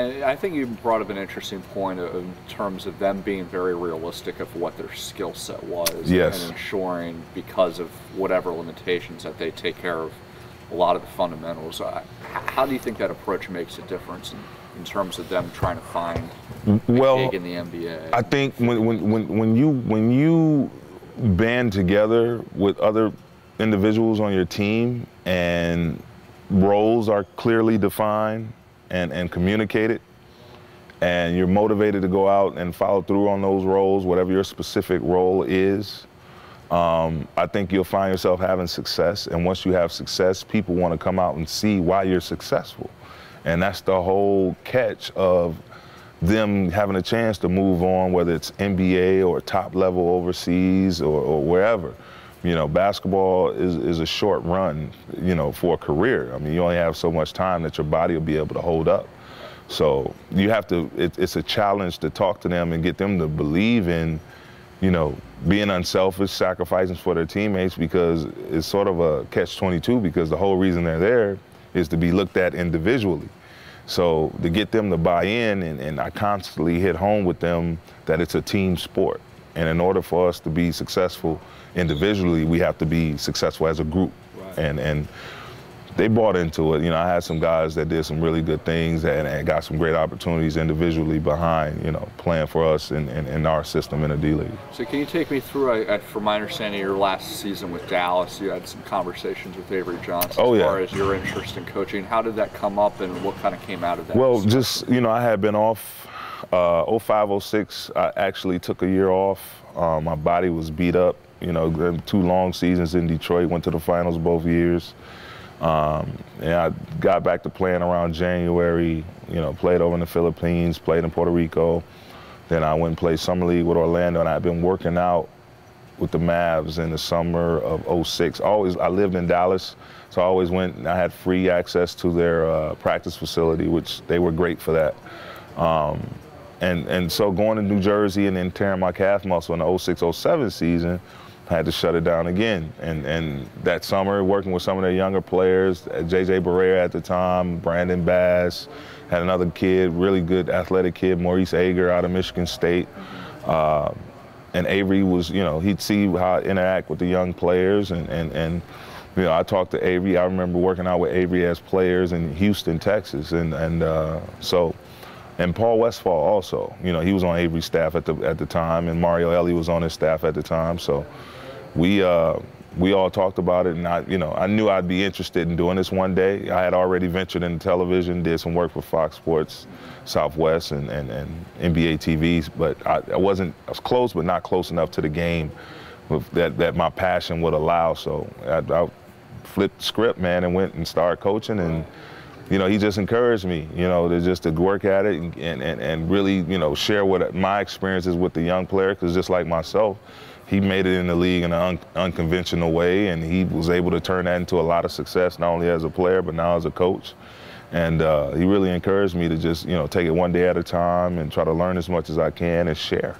And I think you brought up an interesting point in terms of them being very realistic of what their skill set was. Yes. And ensuring, because of whatever limitations, that they take care of a lot of the fundamentals. How do you think that approach makes a difference in terms of them trying to find a gig in the NBA? I think when you band together with other individuals on your team and roles are clearly defined and communicated, and you're motivated to go out and follow through on those roles, whatever your specific role is, I think you'll find yourself having success. And once you have success, people want to come out and see why you're successful. And that's the whole catch of them having a chance to move on, whether it's NBA or top level overseas or wherever. You know, basketball is a short run, you know, for a career. I mean, you only have so much time that your body will be able to hold up. So you have to, it's a challenge to talk to them and get them to believe in, you know, being unselfish, sacrificing for their teammates, because it's sort of a catch-22, because the whole reason they're there is to be looked at individually. So to get them to buy in, and I constantly hit home with them that it's a team sport. And in order for us to be successful individually, we have to be successful as a group. Right. And they bought into it. You know, I had some guys that did some really good things and got some great opportunities individually behind, you know, playing for us in our system in the D-League. So can you take me through, from my understanding, your last season with Dallas, you had some conversations with Avery Johnson as far as your interest in coaching. How did that come up, and what kind of came out of that? Well, just, you know, I had been off 05, 06. I actually took a year off. My body was beat up, you know, 2 long seasons in Detroit, went to the finals both years. And I got back to playing around January, you know, played over in the Philippines, played in Puerto Rico. Then I went and played Summer League with Orlando, and I've been working out with the Mavs in the summer of 06. I lived in Dallas, so I always went, and I had free access to their practice facility, which they were great for that. And so going to New Jersey and then tearing my calf muscle in the 06-07 season, I had to shut it down again. And that summer, working with some of their younger players, J.J. Barrera at the time, Brandon Bass, had another kid, really good athletic kid, Maurice Ager out of Michigan State. And Avery was, you know, he'd see how I interact with the young players. And you know, I talked to Avery. I remember working out with Avery as players in Houston, Texas. And Paul Westphal also, you know, he was on Avery's staff at the time, and Mario Elie was on his staff at the time. So we all talked about it, and I knew I'd be interested in doing this one day. I had already ventured into television, did some work for Fox Sports, Southwest, and NBA TVs, but I was close, but not close enough to the game that my passion would allow. So I flipped the script, man, and went and started coaching. And you know, he just encouraged me, you know, to work at it and really, you know, share what my experiences with the young player, because just like myself, he made it in the league in an unconventional way, and he was able to turn that into a lot of success, not only as a player, but now as a coach. And he really encouraged me to just, you know, take it one day at a time and try to learn as much as I can and share.